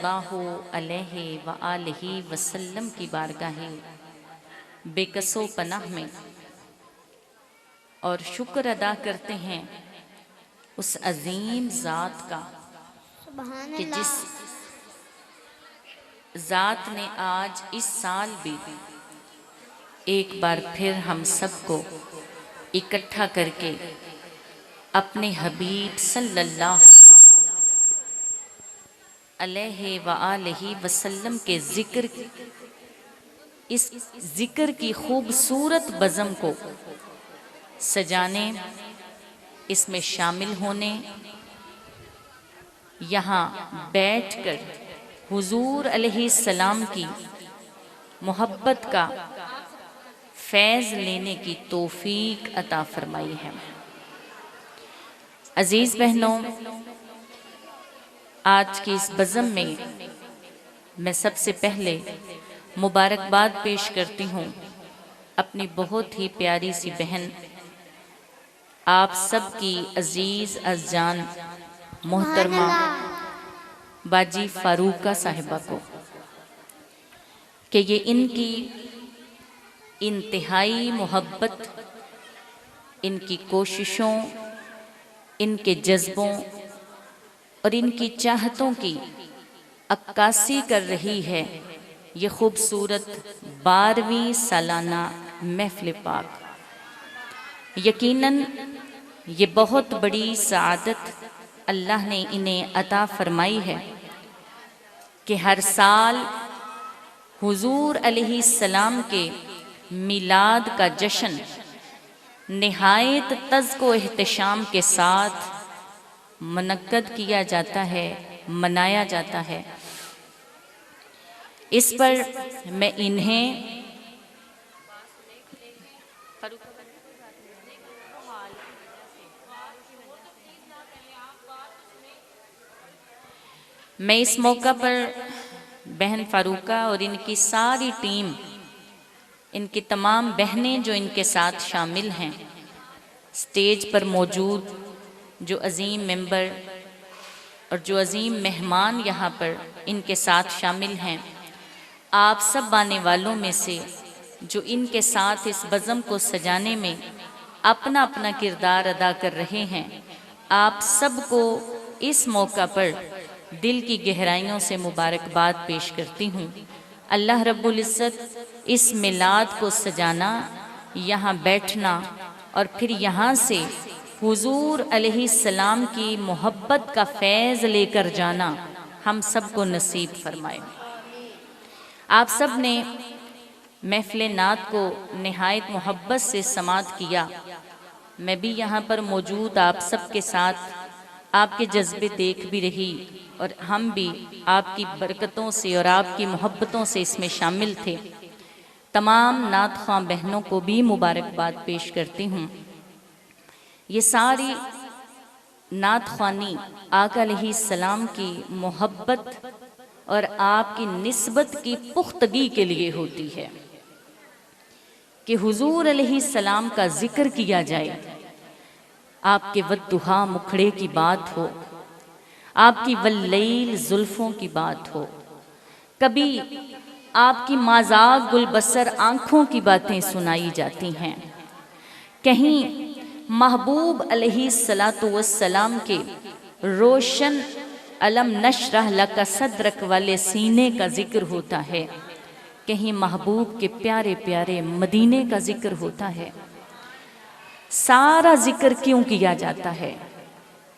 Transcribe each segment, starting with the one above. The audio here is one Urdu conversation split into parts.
اللہ علیہ وآلہ وسلم کی بارگاہ بے کس و پناہ میں اور شکر ادا کرتے ہیں اس عظیم ذات کا سبحان کہ اللہ۔ جس ذات نے آج اس سال بھی ایک بار پھر ہم سب کو اکٹھا کر کے اپنے حبیب صلی اللہ علیہ وآلہ وسلم کے اس ذکر کی خوبصورت بزم کو سجانے، اس میں شامل ہونے، یہاں بیٹھ کر حضور علیہ السلام کی محبت کا فیض لینے کی توفیق عطا فرمائی ہے۔ عزیز بہنوں، آج کی اس بزم میں میں سب سے پہلے مبارکباد پیش کرتی ہوں اپنی بہت ہی پیاری سی بہن، آپ سب کی عزیز از جان محترمہ باجی فاروقہ صاحبہ کو، کہ یہ ان کی انتہائی محبت، ان کی کوششوں، ان کے جذبوں اور ان کی چاہتوں کی عکاسی کر رہی ہے یہ خوبصورت 12ویں سالانہ محفل پاک۔ یقیناً یہ بہت بڑی سعادت اللہ نے انہیں عطا فرمائی ہے کہ ہر سال حضور علیہ السلام کے میلاد کا جشن نہایت تذک و احتشام کے ساتھ منعقد کیا جاتا ہے، منایا جاتا ہے۔ اس پر میں اس موقع پر بہن فاروقہ اور ان کی ساری ٹیم، ان کی تمام بہنیں جو ان کے ساتھ شامل ہیں، سٹیج پر موجود جو عظیم ممبر اور جو عظیم مہمان یہاں پر ان کے ساتھ شامل ہیں، آپ سب آنے والوں میں سے جو ان کے ساتھ اس بزم کو سجانے میں اپنا اپنا کردار ادا کر رہے ہیں، آپ سب کو اس موقع پر دل کی گہرائیوں سے مبارکباد پیش کرتی ہوں۔ اللہ رب العزت اس میلاد کو سجانا، یہاں بیٹھنا اور پھر یہاں سے حضور علیہ السلام کی محبت کا فیض لے کر جانا ہم سب کو نصیب فرمائے۔ آپ سب نے محفل نعت کو نہایت محبت سے سماعت کیا۔ میں بھی یہاں پر موجود آپ سب کے ساتھ آپ کے جذبے دیکھ بھی رہی، اور ہم بھی آپ کی برکتوں سے اور آپ کی محبتوں سے اس میں شامل تھے۔ تمام نعت خواں بہنوں کو بھی مبارکباد پیش کرتی ہوں۔ یہ ساری نعت خوانی آقا علیہ السلام کی محبت اور آپ کی نسبت کی پختگی کے لیے ہوتی ہے کہ حضور علیہ السلام کا ذکر کیا جائے، آپ کے والضحیٰ مکھڑے کی بات ہو، آپ کی واللیل زلفوں کی بات ہو، کبھی آپ کی مازاغ گلبصر آنکھوں کی باتیں سنائی جاتی ہیں، کہیں محبوب علیہ السلام کے روشن علم نشرح لک صدرک والے سینے کا ذکر ہوتا ہے، کہیں محبوب کے پیارے پیارے مدینے کا ذکر ہوتا ہے۔ سارا ذکر کیوں کیا جاتا ہے؟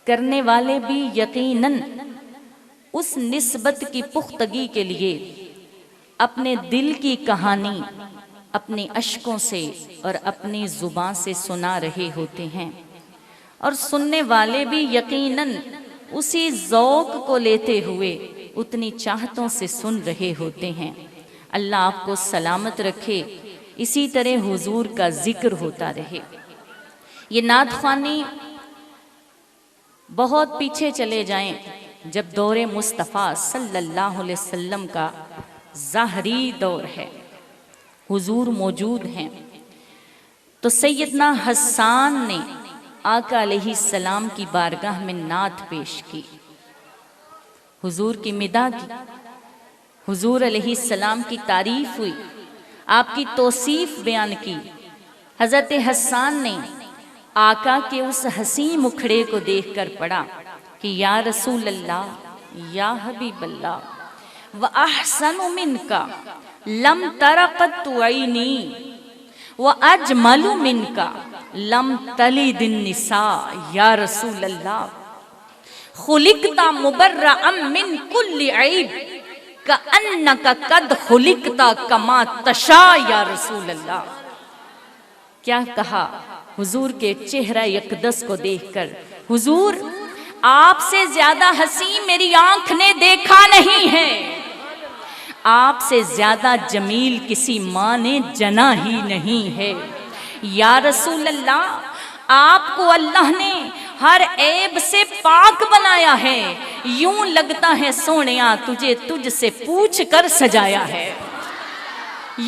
کرنے والے بھی یقیناً اس نسبت کی پختگی کے لیے اپنے دل کی کہانی اپنے اشکوں سے اور اپنی زبان سے سنا رہے ہوتے ہیں، اور سننے والے بھی یقیناً اسی ذوق کو لیتے ہوئے اتنی چاہتوں سے سن رہے ہوتے ہیں۔ اللہ آپ کو سلامت رکھے، اسی طرح حضور کا ذکر ہوتا رہے۔ یہ نعت خوانی بہت پیچھے چلے جائیں، جب دور مصطفیٰ صلی اللہ علیہ وسلم کا ظاہری دور ہے، حضور موجود ہیں، تو سیدنا حسان نے آقا علیہ السلام کی بارگاہ میں نعت پیش کی، حضور کی مدح کی، حضور علیہ السلام کی تعریف ہوئی، آپ کی توصیف بیان کی۔ حضرت حسان نے آقا کے اس حسین مکھڑے کو دیکھ کر پڑھا کہ یا رسول اللہ یا حبیب اللہ وَأَحْسَنُ مِنْكَ لَمْ تَرَ قَطُّ عَيْنِي وَأَجْمَلُ مِنْكَ لَمْ تَلِدِ النِّسَاء۔ یا رسول اللہ خُلِقْتَ مُبَرَّأً مِّن كُلِّ عَيْبٍ كَأَنَّكَ قَدْ خُلِقْتَ كَمَا تَشَاءُ۔ یا رسول اللہ کیا کہا حضور کے چہرہ اقدس کو دیکھ کر، حضور آپ سے زیادہ حسین میری آنکھ نے دیکھا نہیں ہے، آپ سے زیادہ جمیل کسی ماں نے جنا ہی نہیں ہے۔ یا رسول اللہ آپ کو اللہ نے ہر عیب سے پاک بنایا ہے، یوں لگتا ہے سونیا تجھے تجھ سے پوچھ کر سجایا ہے۔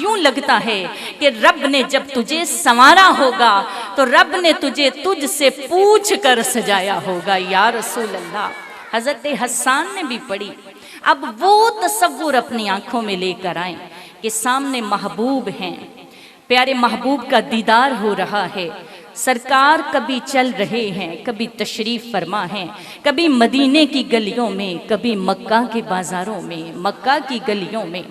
یوں لگتا ہے کہ رب نے جب تجھے سنوارا ہوگا تو رب نے تجھے تجھ سے پوچھ کر سجایا ہوگا۔ یا رسول اللہ حضرت حسان نے بھی پڑھی۔ اب وہ تصور اپنی آنکھوں میں لے کر آئیں کہ سامنے محبوب ہیں، پیارے محبوب کا دیدار ہو رہا ہے، سرکار کبھی چل رہے ہیں، کبھی تشریف فرما ہیں، کبھی مدینے کی گلیوں میں، کبھی مکہ کے بازاروں میں، مکہ کی گلیوں میں،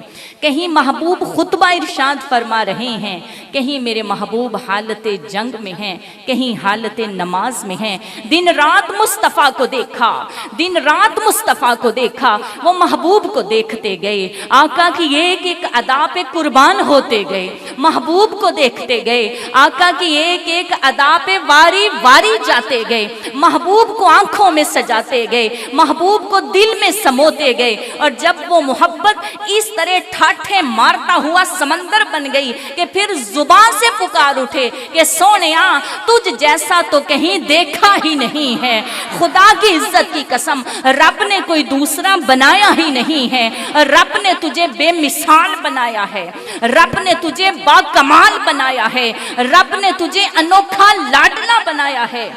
کہیں محبوب خطبہ ارشاد فرما رہے ہیں، کہیں میرے محبوب حالت جنگ میں ہیں، کہیں حالت نماز میں ہیں۔ دن رات مصطفیٰ کو دیکھا، دن رات مصطفیٰ کو دیکھا، وہ محبوب کو دیکھتے گئے، آقا کی ایک ایک ادا پہ قربان ہوتے گئے، محبوب کو دیکھتے گئے، آقا کی ایک ایک ادا پہ واری واری جاتے گئے، محبوب کو آنکھوں میں سجاتے گئے، محبوب کو دل میں سموتے گئے۔ اور جب وہ محبت اس طرح ٹھاٹھے مارتا ہوا سمندر بن گئی کہ پھر زبان سے پکار اٹھے کہ سونیا تجھ جیسا تو کہیں دیکھا ہی نہیں ہے، خدا کی عزت کی قسم رب نے کوئی دوسرا بنایا ہی نہیں ہے، رب نے تجھے بے مثال بنایا ہے، رب نے تجھے با کمال بنایا ہے، رب نے تجھے انوکھا لاڈلا بنایا ہے۔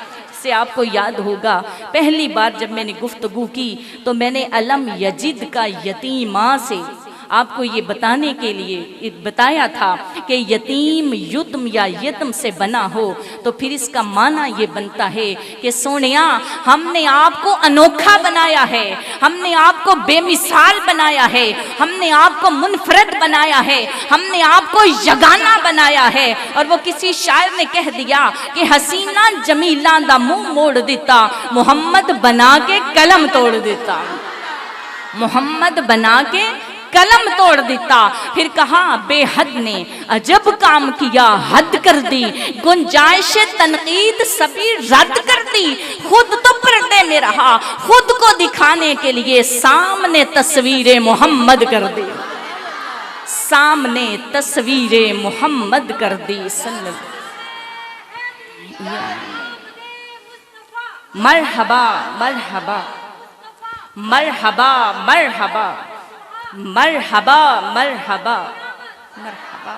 سے آپ کو یاد ہوگا پہلی بار جب میں نے گفتگو کی تو میں نے علم یجد کا یتیماں سے آپ کو یہ بتانے کے لیے بتایا تھا کہ یتیم یتم یا یتم سے بنا ہو تو پھر اس کا معنی یہ بنتا ہے کہ سونیا ہم نے آپ کو انوکھا بنایا ہے، ہم نے آپ کو بے مثال بنایا ہے، ہم نے آپ کو منفرد بنایا ہے، ہم نے آپ کو یگانہ بنایا ہے۔ اور وہ کسی شاعر نے کہہ دیا کہ حسینہ جمیلہ دا منہ موڑ دیتا، محمد بنا کے قلم توڑ دیتا، محمد بنا کے قلم توڑ دیتا۔ پھر کہا بے حد نے عجب کام کیا، حد کر دی، گنجائش تنقید سبھی رد کر دی، خود تو پردے میں رہا، خود کو دکھانے کے لیے سامنے تصویر محمد کر دی، سامنے تصویر محمد کر دی۔ صلی اللہ مرحبا مرحبا مرحبا مرحبا مرحبا مرحبا مرحبا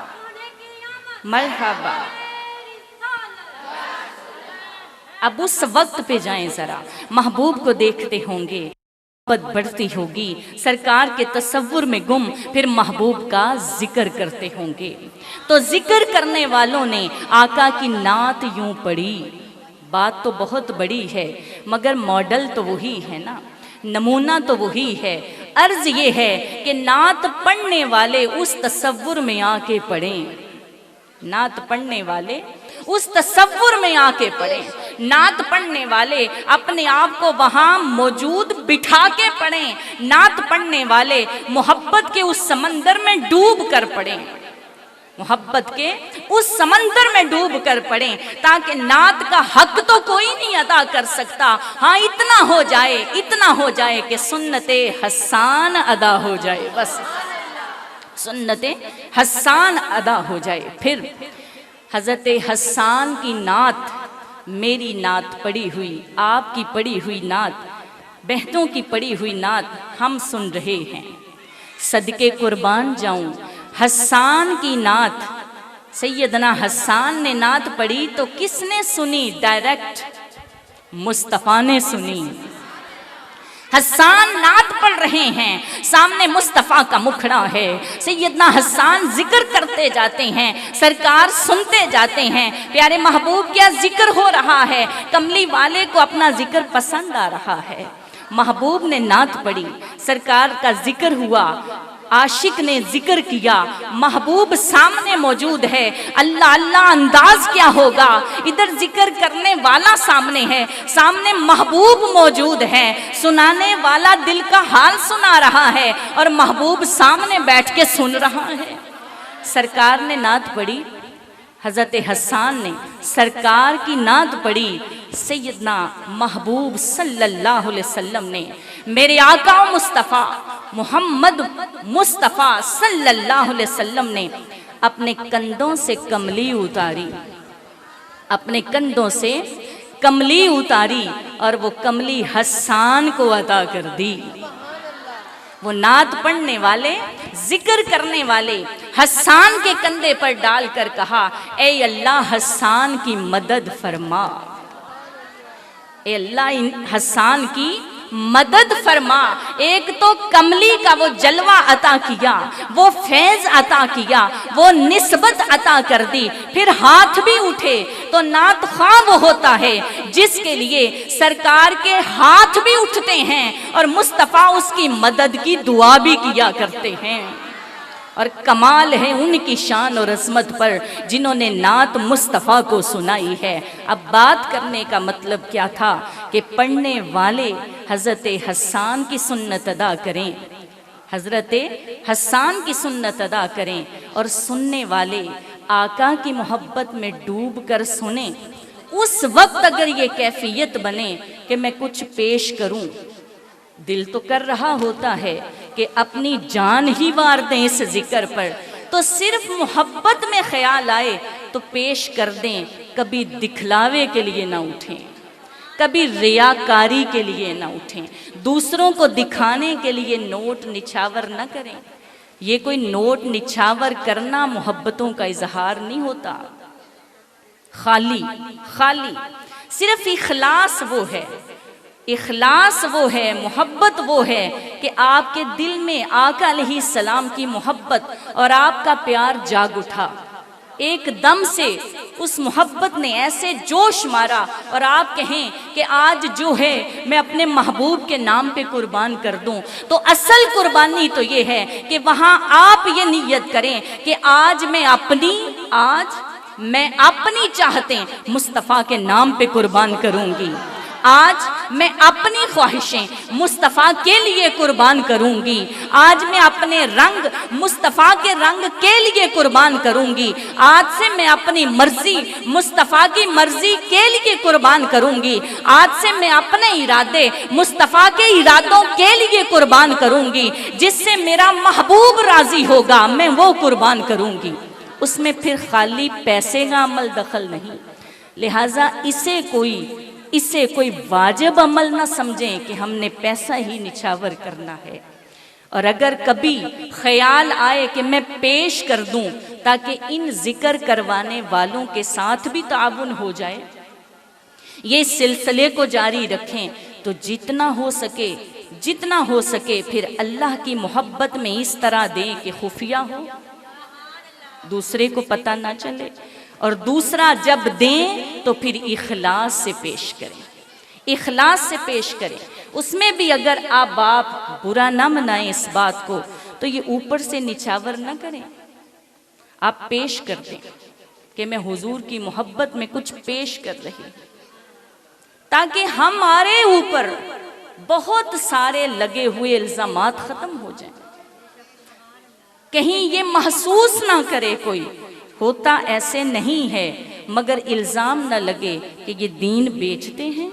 مرحبا۔ اب اس وقت پہ جائیں ذرا، محبوب کو دیکھتے ہوں گے، محبت بڑھتی ہوگی، سرکار کے تصور میں گم، پھر محبوب کا ذکر کرتے ہوں گے۔ تو ذکر کرنے والوں نے آقا کی نعت یوں پڑھی، بات تو بہت بڑی ہے مگر ماڈل تو وہی ہے نا، نمونہ تو وہی ہے۔ عرض یہ ہے کہ نعت پڑھنے والے اس تصور میں آ کے پڑھیں، نعت پڑھنے والے اس تصور میں آ کے پڑھیں، نعت پڑھنے والے اپنے آپ کو وہاں موجود بٹھا کے پڑھیں، نعت پڑھنے والے محبت کے اس سمندر میں ڈوب کر پڑھیں، محبت کے اس سمندر میں ڈوب کر پڑھیں، تاکہ نعت کا حق تو کوئی نہیں ادا کر سکتا، ہاں اتنا ہو جائے، اتنا ہو جائے کہ سنت حسان ادا ہو جائے، بس سنت حسان ادا ہو جائے۔ پھر حضرت حسان کی نعت، میری نعت پڑھی ہوئی، آپ کی پڑھی ہوئی نعت، بہنوں کی پڑھی ہوئی نعت ہم سن رہے ہیں۔ صدقے قربان جاؤں حسان کی نعت، سیدنا حسان نے نعت پڑھی تو کس نے سنی؟ ڈائریکٹ مصطفیٰ نے سنی۔ حسان نعت پڑھ رہے ہیں، سامنے مصطفیٰ کا مکھڑا ہے، سیدنا حسان ذکر کرتے جاتے ہیں، سرکار سنتے جاتے ہیں، پیارے محبوب کیا ذکر ہو رہا ہے، کملی والے کو اپنا ذکر پسند آ رہا ہے۔ محبوب نے نعت پڑھی، سرکار کا ذکر ہوا، عاشق نے ذکر کیا، محبوب سامنے موجود ہے، اللہ اللہ انداز کیا ہوگا، ادھر ذکر کرنے والا سامنے ہے، سامنے محبوب موجود ہے، سنانے والا دل کا حال سنا رہا ہے اور محبوب سامنے بیٹھ کے سن رہا ہے۔ سرکار نے نعت پڑھی، حضرت حسان نے سرکار کی نعت پڑھی، سیدنا محبوب صلی اللہ علیہ وسلم نے، میرے آقا مصطفیٰ محمد مصطفیٰ صلی اللہ علیہ وسلم نے اپنے کندھوں سے کملی اتاری، اپنے کندھوں سے کملی اتاری اور وہ کملی حسان کو عطا کر دی۔ وہ نعت پڑھنے والے، ذکر کرنے والے حسان کے کندھے پر ڈال کر کہا، اے اللہ حسان کی مدد فرما، اے اللہ حسان کی مدد فرما۔ ایک تو کملی کا وہ جلوہ عطا کیا، وہ فیض عطا کیا، وہ نسبت عطا کر دی، پھر ہاتھ بھی اٹھے تو نعت خواہ وہ ہوتا ہے جس کے لیے سرکار کے ہاتھ بھی اٹھتے ہیں اور مصطفیٰ اس کی مدد کی دعا بھی کیا کرتے ہیں۔ اور کمال ہے ان کی شان اور عظمت پر جنہوں نے نعت مصطفیٰ کو سنائی ہے۔ اب بات کرنے کا مطلب کیا تھا کہ پڑھنے والے حضرت حسان کی سنت ادا کریں، حضرت حسان کی سنت ادا کریں، اور سننے والے آقا کی محبت میں ڈوب کر سنیں۔ اس وقت اگر یہ کیفیت بنے کہ میں کچھ پیش کروں، دل تو کر رہا ہوتا ہے کہ اپنی جان ہی وار دیں اس ذکر پر، تو صرف محبت میں خیال آئے تو پیش کر دیں، کبھی دکھلاوے کے لیے نہ اٹھیں، کبھی ریاکاری کے لیے نہ اٹھیں، دوسروں کو دکھانے کے لیے نوٹ نچھاور نہ کریں۔ یہ کوئی نوٹ نچھاور کرنا محبتوں کا اظہار نہیں ہوتا، خالی صرف اخلاص وہ ہے، اخلاص وہ ہے، محبت وہ ہے کہ آپ کے دل میں آقا علیہ السلام کی محبت اور آپ کا پیار جاگ اٹھا، ایک دم سے اس محبت نے ایسے جوش مارا اور آپ کہیں کہ آج جو ہے میں اپنے محبوب کے نام پہ قربان کر دوں، تو اصل قربانی تو یہ ہے کہ وہاں آپ یہ نیت کریں کہ آج میں اپنی چاہتیں مصطفیٰ کے نام پہ قربان کروں گی، آج میں اپنی خواہشیں مصطفیٰ کے لیے قربان کروں گی، آج میں اپنے رنگ مصطفیٰ کے رنگ کے لیے قربان کروں گی، آج سے میں اپنی مرضی مصطفیٰ کی مرضی کے لیے قربان کروں گی، آج سے میں اپنے ارادے مصطفیٰ کے ارادوں کے لیے قربان کروں گی، جس سے میرا محبوب راضی ہوگا میں وہ قربان کروں گی۔ اس میں پھر خالی پیسے کا عمل دخل نہیں، لہٰذا اسے کوئی واجب عمل نہ سمجھیں کہ ہم نے پیسہ ہی نچھاور کرنا ہے۔ اور اگر کبھی خیال آئے کہ میں پیش کر دوں تاکہ ان ذکر کروانے والوں کے ساتھ بھی تعاون ہو جائے، یہ سلسلے کو جاری رکھیں، تو جتنا ہو سکے پھر اللہ کی محبت میں اس طرح دیں کہ خفیہ ہو، دوسرے کو پتہ نہ چلے، اور دوسرا جب دیں تو پھر اخلاص سے پیش کریں، اخلاص سے پیش کریں۔ اس میں بھی اگر آپ برا نہ منائیں اس بات کو، تو یہ اوپر سے نچھاور نہ کریں، آپ پیش کر دیں کہ میں حضور کی محبت میں کچھ پیش کر رہی، تاکہ ہمارے اوپر بہت سارے لگے ہوئے الزامات ختم ہو جائیں، کہیں یہ محسوس نہ کرے کوئی ہوتا ایسے نہیں ہے، مگر الزام نہ لگے کہ یہ دین بیچتے ہیں،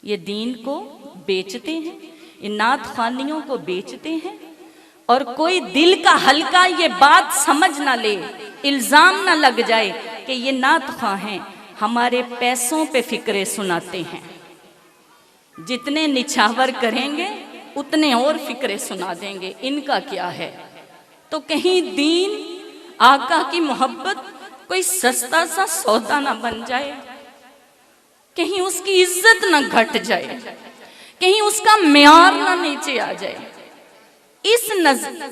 یہ دین کو بیچتے ہیں، ان نعت خوانیوں کو بیچتے ہیں، اور کوئی دل کا ہلکا یہ بات سمجھ نہ لے، الزام نہ لگ جائے کہ یہ نعت خواہ ہیں ہمارے پیسوں پہ فکرے سناتے ہیں، جتنے نچھاور کریں گے اتنے اور فکرے سنا دیں گے، ان کا کیا ہے۔ تو کہیں دین آقا کی محبت کوئی سستا سا سودا نہ بن جائے، کہیں اس کی عزت نہ گھٹ جائے، کہیں اس کا معیار نہ نیچے آ جائے. اس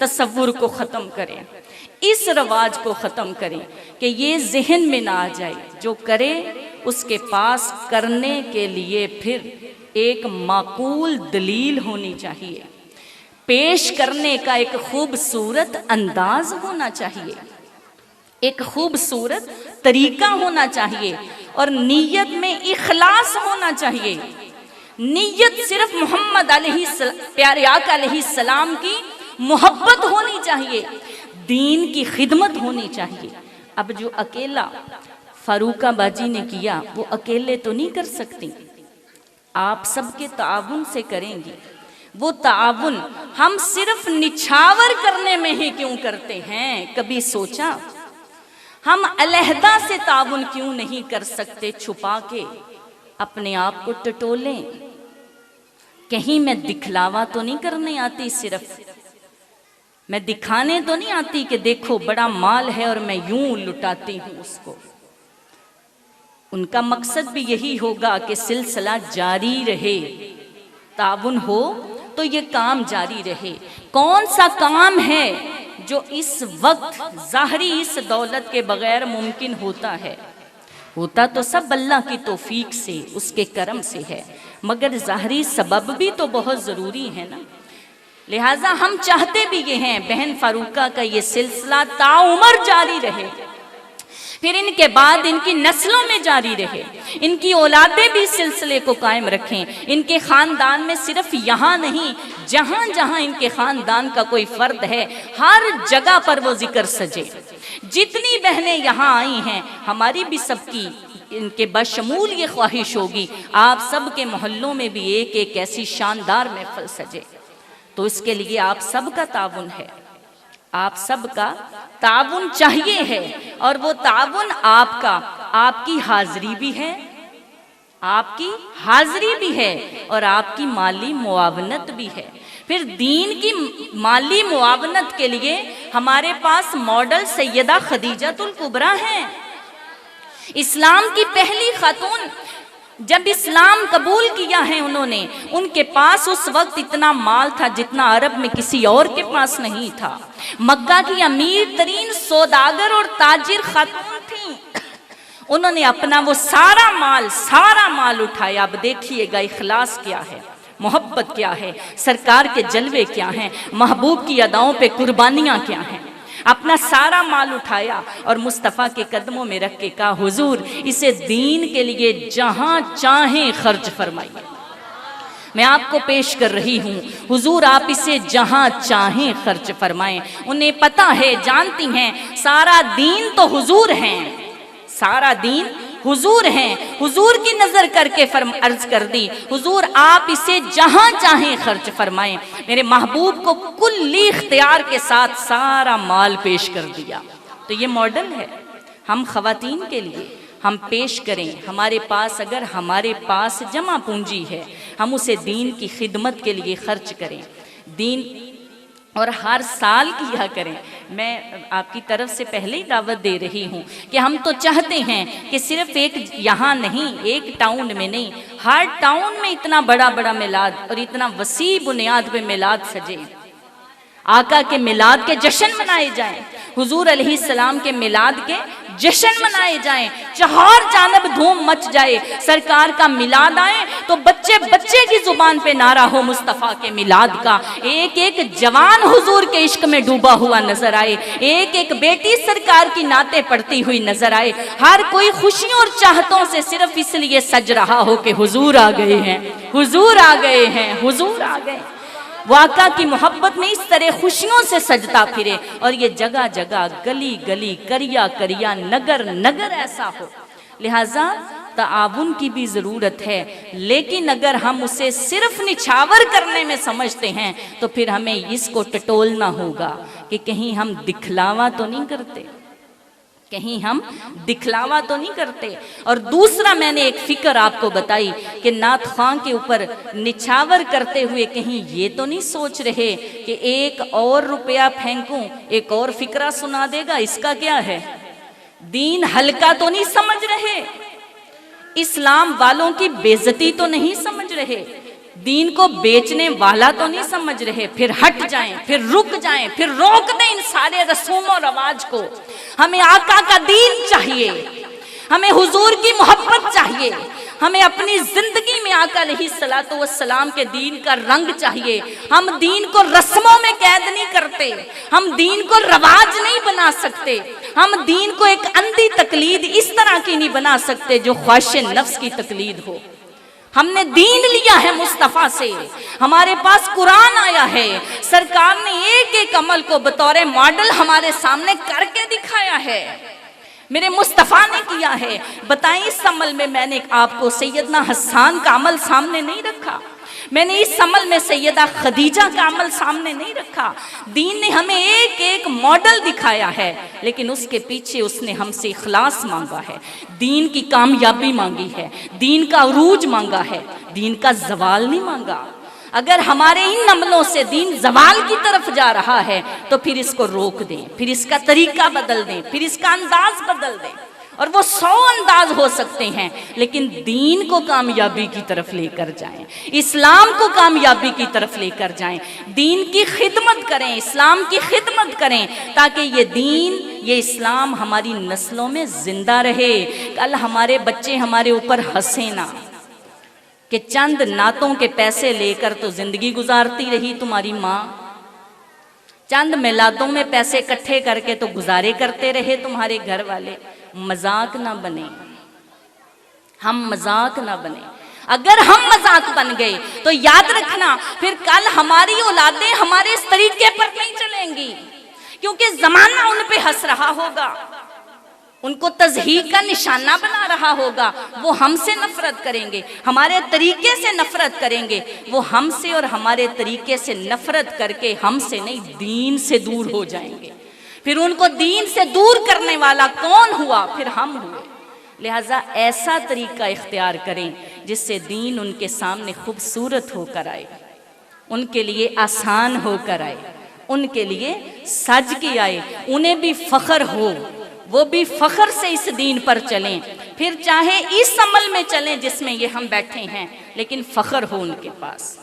تصور کو ختم کریں, اس رواج کو ختم کریں کہ یہ ذہن میں نہ آ جائے جو کرے اس کے پاس کرنے کے لیے پھر ایک معقول دلیل ہونی چاہیے, پیش کرنے کا ایک خوبصورت انداز ہونا چاہیے, ایک خوبصورت طریقہ ہونا چاہیے, اور نیت میں اخلاص ہونا چاہیے. نیت صرف محمد پیارے آقا علیہ السلام کی محبت ہونی چاہیے, دین کی خدمت ہونی چاہیے. اب جو اکیلا فاروقہ باجی نے کیا وہ اکیلے تو نہیں کر سکتی, آپ سب کے تعاون سے کریں گی. وہ تعاون ہم صرف نچھاور کرنے میں ہی کیوں کرتے ہیں؟ کبھی سوچا ہم علیحدہ سے تعاون کیوں نہیں کر سکتے؟ چھپا کے اپنے آپ کو ٹٹولیں. کہیں میں دکھلاوا تو نہیں کرنے آتی, صرف میں دکھانے تو نہیں آتی کہ دیکھو بڑا مال ہے اور میں یوں لٹاتی ہوں اس کو. ان کا مقصد بھی یہی ہوگا کہ سلسلہ جاری رہے, تعاون ہو تو یہ کام جاری رہے. کون سا کام ہے جو اس وقت ظاہری اس دولت کے بغیر ممکن ہوتا ہے؟ ہوتا تو سب اللہ کی توفیق سے, اس کے کرم سے ہے, مگر ظاہری سبب بھی تو بہت ضروری ہے نا. لہٰذا ہم چاہتے بھی یہ ہیں بہن فاروقہ کا یہ سلسلہ تعمر جاری رہے, پھر ان کے بعد ان کی نسلوں میں جاری رہے, ان کی اولادیں بھی سلسلے کو قائم رکھیں. ان کے خاندان میں صرف یہاں نہیں, جہاں جہاں ان کے خاندان کا کوئی فرد ہے ہر جگہ پر وہ ذکر سجے. جتنی بہنیں یہاں آئی ہیں ہماری بھی سب کی ان کے بشمول یہ خواہش ہوگی آپ سب کے محلوں میں بھی ایک ایک ایسی شاندار محفل سجے. تو اس کے لیے آپ سب کا تعاون ہے, آپ سب کا تعاون چاہیے ہے, اور وہ تعاون آپ کا, آپ کی حاضری بھی ہے, آپ کی حاضری بھی ہے, اور آپ کی مالی معاونت بھی ہے. پھر دین کی مالی معاونت کے لیے ہمارے پاس ماڈل سیدہ خدیجہ الکبریٰ ہیں, اسلام کی پہلی خاتون. جب اسلام قبول کیا ہے انہوں نے, ان کے پاس اس وقت اتنا مال تھا جتنا عرب میں کسی اور کے پاس نہیں تھا. مکہ کی امیر ترین سوداگر اور تاجر خاتون تھیں. انہوں نے اپنا وہ سارا مال اٹھایا. اب دیکھیے گا اخلاص کیا ہے, محبت کیا ہے, سرکار کے جلوے کیا ہیں, محبوب کی اداؤں پہ قربانیاں کیا ہیں. اپنا سارا مال اٹھایا اور مصطفیٰ کے قدموں میں رکھ کے کہا حضور اسے دین کے لیے جہاں چاہیں خرچ فرمائیے. میں آپ کو پیش کر رہی ہوں حضور آپ اسے جہاں چاہیں خرچ فرمائیں. انہیں پتہ ہے, جانتی ہیں سارا دین تو حضور ہیں, سارا دین حضور ہیں. حضور کی نظر کر کے عرض کر دی حضور آپ اسے جہاں چاہیں خرچ فرمائیں. میرے محبوب کو کلی اختیار کے ساتھ سارا مال پیش کر دیا. تو یہ ماڈل ہے ہم خواتین کے لیے, ہم پیش کریں. ہمارے پاس اگر ہمارے پاس جمع پونجی ہے ہم اسے دین کی خدمت کے لیے خرچ کریں, دین اور ہر سال کیا کریں. میں آپ کی طرف سے پہلے ہی دعوت دے رہی ہوں کہ ہم تو چاہتے ہیں کہ صرف ایک یہاں نہیں, ایک ٹاؤن میں نہیں, ہر ٹاؤن میں اتنا بڑا میلاد اور اتنا وسیع بنیاد پہ میلاد سجے, آقا کے میلاد کے جشن منائے جائیں, حضور علیہ السلام کے میلاد کے جشن منائے جائیں, چہار جانب دھوم مچ جائے. سرکار کا میلاد آئے تو بچے بچے کی زبان پہ نعرہ ہو مصطفیٰ کے میلاد کا. ایک ایک جوان حضور کے عشق میں ڈوبا ہوا نظر آئے, ایک ایک بیٹی سرکار کی نعتیں پڑھتی ہوئی نظر آئے. ہر کوئی خوشیوں اور چاہتوں سے صرف اس لیے سج رہا ہو کہ حضور آ گئے ہیں, حضور آ گئے ہیں, حضور آ گئے. وہ آقا کی محبت میں اس طرح خوشیوں سے سجتا پھرے, اور یہ جگہ جگہ گلی گلی کریا کریا نگر نگر ایسا ہو. لہٰذا تعاون کی بھی ضرورت ہے, لیکن اگر ہم اسے صرف نچھاور کرنے میں سمجھتے ہیں تو پھر ہمیں اس کو ٹٹولنا ہوگا کہ کہیں ہم دکھلاوا تو نہیں کرتے, کہیں ہم دکھلاوا تو نہیں کرتے. اور دوسرا میں نے ایک فکر آپ کو بتائی کہ نعت خواں کے اوپر نچھاور کرتے ہوئے کہیں یہ تو نہیں سوچ رہے کہ ایک اور روپیہ پھینکوں ایک اور فکرہ سنا دے گا, اس کا کیا ہے. دین ہلکا تو نہیں سمجھ رہے, اسلام والوں کی بے عزتی تو نہیں سمجھ رہے. دین کو بیچنے والا تو نہیں سمجھ رہے، پھر ہٹ جائیں، پھر رک جائیں، پھر روک دیں ان سارے رسوم و رواج کو۔ ہمیں آقا کا دین چاہیے، ہمیں حضور کی محبت چاہیے، ہمیں اپنی زندگی میں آقا علیہ الصلوۃ والسلام کے دین کا رنگ چاہیے۔ ہم دین کو رسموں میں قید نہیں کرتے، ہم دین کو رواج نہیں بنا سکتے، ہم دین کو ایک اندھی تقلید اس طرح کی نہیں بنا سکتے جو خواہش نفس کی تقلید ہو۔ ہم نے دین لیا ہے مصطفیٰ سے، ہمارے پاس قرآن آیا ہے، سرکار نے ایک ایک عمل کو بطور ماڈل ہمارے سامنے کر کے دکھایا ہے، میرے مصطفیٰ نے کیا ہے۔ بتائیں اس عمل میں میں نے آپ کو سیدنا حسان کا عمل سامنے نہیں رکھا، میں نے اس عمل میں سیدہ خدیجہ کا عمل سامنے نہیں رکھا۔ دین نے ہمیں ایک ایک ماڈل دکھایا ہے، لیکن اس کے پیچھے اس نے ہم سے اخلاص مانگا ہے، دین کی کامیابی مانگی ہے، دین کا عروج مانگا ہے، دین کا زوال نہیں مانگا۔ اگر ہمارے ان عملوں سے دین زوال کی طرف جا رہا ہے تو پھر اس کو روک دیں، پھر اس کا طریقہ بدل دیں، پھر اس کا انداز بدل دیں، اور وہ 100 انداز ہو سکتے ہیں، لیکن دین کو کامیابی کی طرف لے کر جائیں، اسلام کو کامیابی کی طرف لے کر جائیں، دین کی خدمت کریں، اسلام کی خدمت کریں، تاکہ یہ دین، یہ اسلام ہماری نسلوں میں زندہ رہے۔ کل ہمارے بچے ہمارے اوپر ہنسیں نہ کہ چند نعتوں کے پیسے لے کر تو زندگی گزارتی رہی تمہاری ماں، چند میلادوں میں پیسے اکٹھے کر کے تو گزارے کرتے رہے تمہارے گھر والے۔ مذاق نہ بنے، ہم مذاق نہ بنے۔ اگر ہم مذاق بن گئے تو یاد رکھنا پھر کل ہماری اولادیں ہمارے اس طریقے پر نہیں چلیں گی، کیونکہ زمانہ ان پہ ہنس رہا ہوگا، ان کو تضحیک کا نشانہ بنا رہا ہوگا، وہ ہم سے نفرت کریں گے، ہمارے طریقے سے نفرت کریں گے، وہ ہم سے اور ہمارے طریقے سے نفرت کر کے ہم سے نہیں دین سے دور ہو جائیں گے۔ پھر ان کو دین سے دور کرنے والا کون ہوا؟ پھر ہم ہوئے۔ لہٰذا ایسا طریقہ اختیار کریں جس سے دین ان کے سامنے خوبصورت ہو کر آئے، ان کے لیے آسان ہو کر آئے، ان کے لیے سج کے آئے، انہیں بھی فخر ہو، وہ بھی فخر سے اس دین پر چلیں، پھر چاہے اس عمل میں چلیں جس میں یہ ہم بیٹھے ہیں، لیکن فخر ہو ان کے پاس،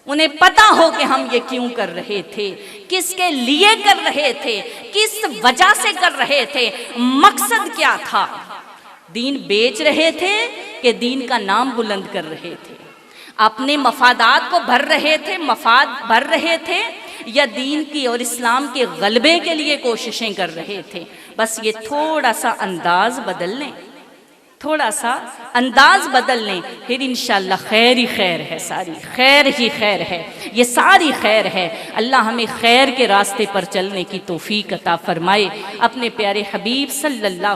انہیں پتا ہو کہ ہم یہ کیوں کر رہے تھے، کس کے لیے کر رہے تھے، کس وجہ سے کر رہے تھے، مقصد کیا تھا۔ دین بیچ رہے تھے کہ دین کا نام بلند کر رہے تھے، اپنے مفادات کو بھر رہے تھے، مفاد بھر رہے تھے، یا دین کی اور اسلام کے غلبے کے لیے کوششیں کر رہے تھے۔ بس یہ تھوڑا سا انداز بدل لیں، تھوڑا سا انداز بدل لیں، پھر انشاءاللہ خیر ہی خیر ہے، ساری خیر ہی خیر ہے، یہ ساری خیر ہے۔ اللہ ہمیں خیر کے راستے پر چلنے کی توفیق عطا فرمائے۔ اپنے پیارے حبیب صلی اللہ